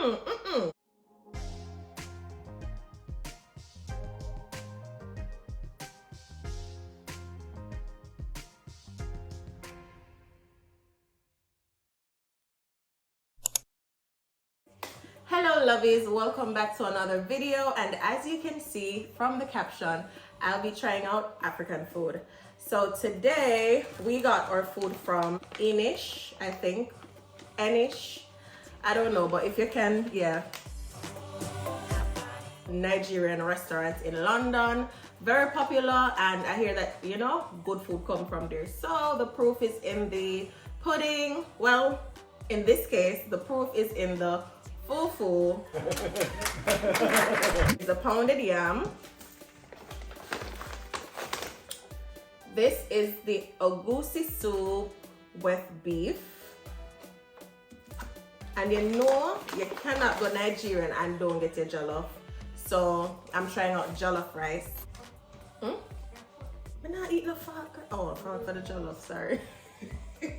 Hello lovies, welcome back to another video, and as you can see from the caption, I'll be trying out African food. So today we got our food from Inish, I think. Enish, I don't know, but if you can, yeah. Nigerian restaurant in London, very popular, and I hear that, you know, good food come from there. So the proof is in the pudding. Well, in this case, the proof is in the fufu. The pounded yam. This is the Egusi soup with beef. And you know you cannot go Nigerian and don't get your jollof. So I'm trying out jollof rice. I'm not eating the fuck. Oh, for the jollof, sorry. Woo!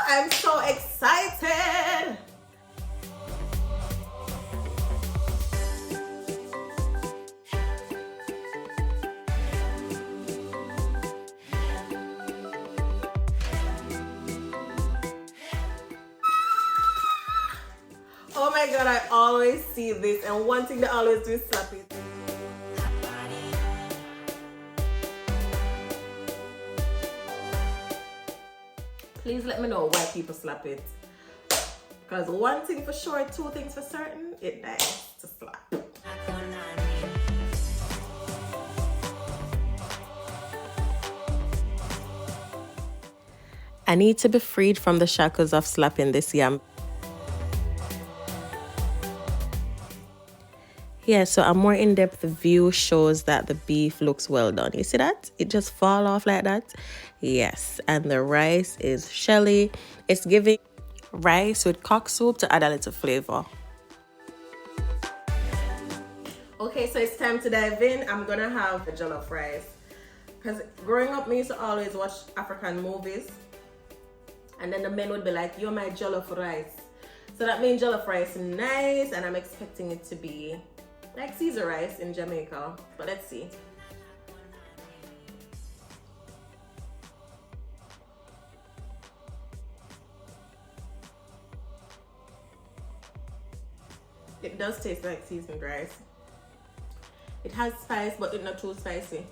I'm so excited. Oh my god, I always see this, and one thing they always do is slap it. Please let me know why people slap it. Because one thing for sure, two things for certain, it dies to slap. I need to be freed from the shackles of slapping this yam. Yeah, so a more in-depth view shows that the beef looks well done. You see that? It just fall off like that. Yes, and the rice is shelly. It's giving rice with cock soup to add a little flavor. Okay, so it's time to dive in. I'm gonna have the jollof rice. Because growing up, me used to always watch African movies. And then the men would be like, you're my jollof rice. So that means jollof rice is nice, and I'm expecting it to be like Caesar rice in Jamaica, but let's see. It does taste like seasoned rice. It has spice, but it's not too spicy.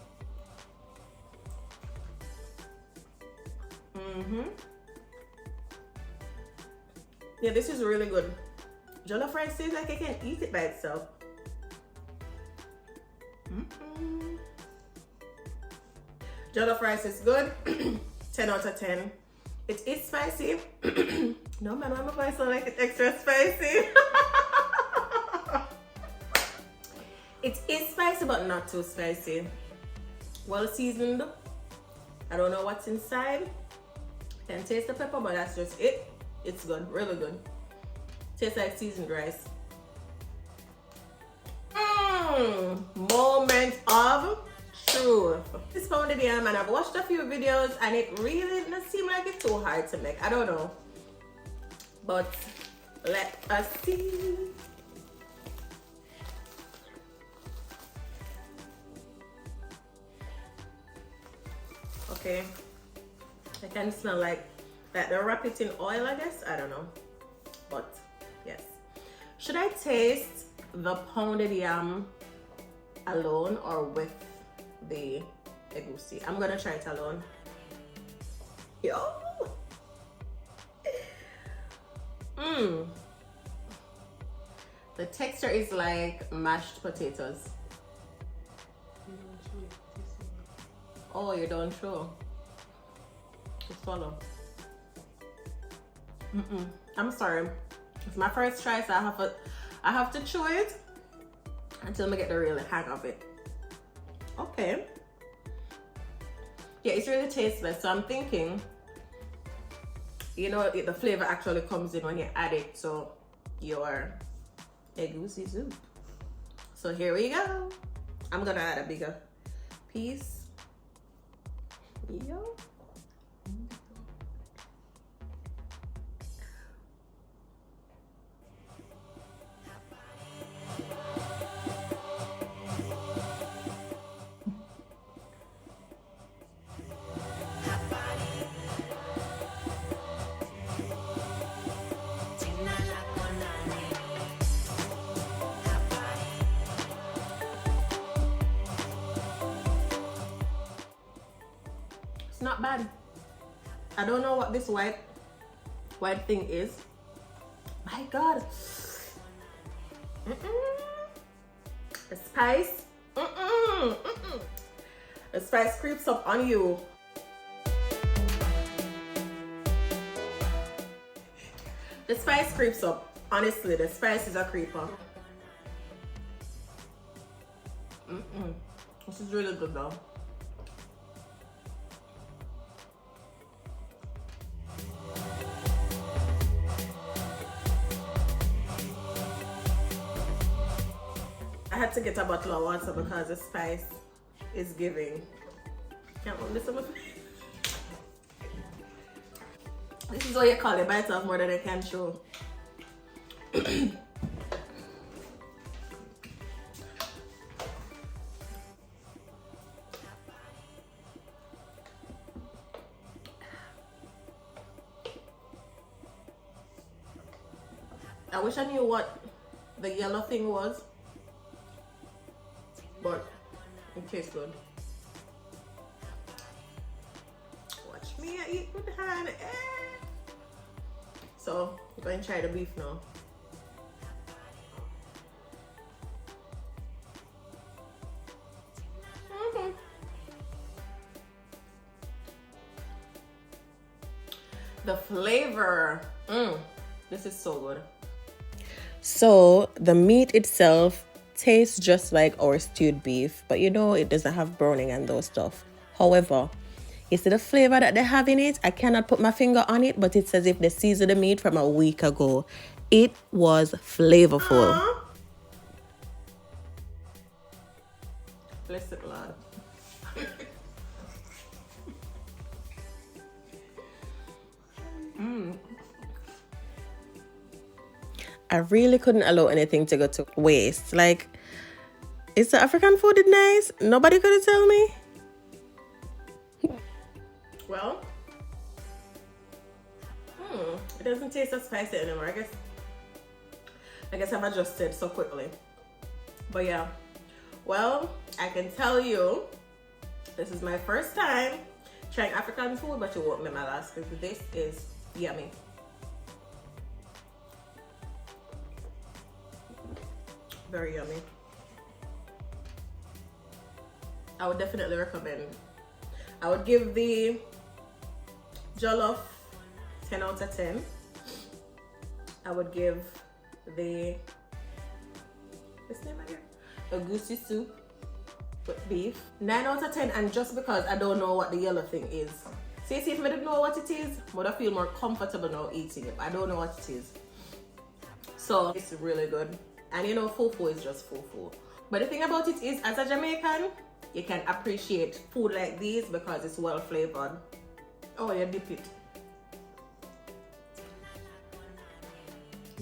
Yeah, this is really good. Jollof rice tastes like I can eat it by itself. Jollof rice is good. 10 out of 10. It is spicy. No man, my voice sound like it's extra spicy. It is spicy, but not too spicy. Well seasoned. I don't know what's inside. Can taste the pepper, but that's just it. It's good, really good. Tastes like seasoned rice. Moment of truth. This pounded yam, and I've watched a few videos, and it really doesn't seem like it's too hard to make. I don't know, but let us see. Okay, I can smell like that they wrap it in oil, I guess. I don't know, but yes. Should I taste the pounded yam alone or with the egusi? I'm gonna try it alone. Yo. The texture is like mashed potatoes. Oh, you don't show. Just swallow. I'm sorry. It's my first try, so I have to chew it until I get the real hang of it. Okay. Yeah, it's really tasteless. So I'm thinking, you know, the flavor actually comes in when you add it to your egusi soup. So here we go. I'm gonna add a bigger piece. Yo. It's not bad. I don't know what this white thing is. My God. The spice. The spice creeps up on you. The spice creeps up. Honestly, the spice is a creeper. This is really good though. I had to get a bottle of water because the spice is giving. Can't hold this up. This is what you call it, bite off more than I can show. I wish I knew what the yellow thing was, but it tastes good. Watch me, I eat with hand. So we're going to try the beef now. The flavor, this is so good. So the meat itself tastes just like our stewed beef, but you know it doesn't have browning and those stuff. However, you see the flavor that they have in it? I cannot put my finger on it, but it's as if they seasoned the meat from a week ago. It was flavorful. Bless it, Lord. I really couldn't allow anything to go to waste. Like, is the African food nice? Nobody could tell me. Well, it doesn't taste as spicy anymore. I guess I've adjusted so quickly. But yeah, well, I can tell you, this is my first time trying African food, but it won't be my last because this is yummy. Very yummy. I would definitely recommend. I would give the Jollof 10 out of 10. I would give the what's the name again? Egusi soup with beef 9 out of 10, and just because I don't know what the yellow thing is. See if I didn't know what it is, would I feel more comfortable now eating it. I don't know what it is. So it's really good. And you know, fufu is just fufu. But the thing about it is, as a Jamaican, you can appreciate food like these because it's well flavored. Oh, you dip it.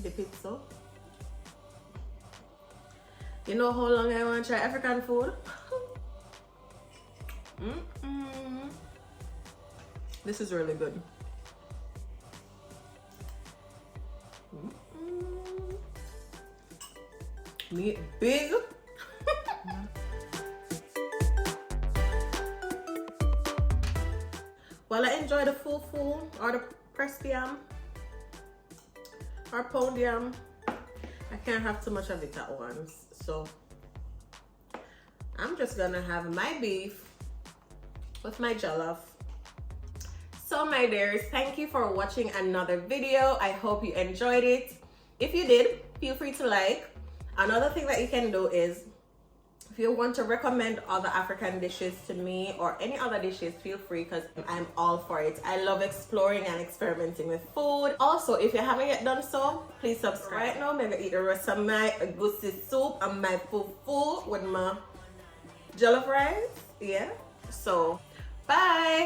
Dip it so. You know how long I want to try African food? This is really good. Meat big. Well, I enjoy the fufu or the pressed yam or pound yam. I can't have too much of it at once, so I'm just gonna have my beef with my jollof. So my dears, thank you for watching another video. I hope you enjoyed it. If you did, feel free to like. Another thing that you can do is, if you want to recommend other African dishes to me or any other dishes, feel free, because I'm all for it. I love exploring and experimenting with food. Also, if you haven't yet done so, please subscribe now. Maybe eat the rest of my Egusi soup and my fufu with my jollof rice. Yeah. So, bye.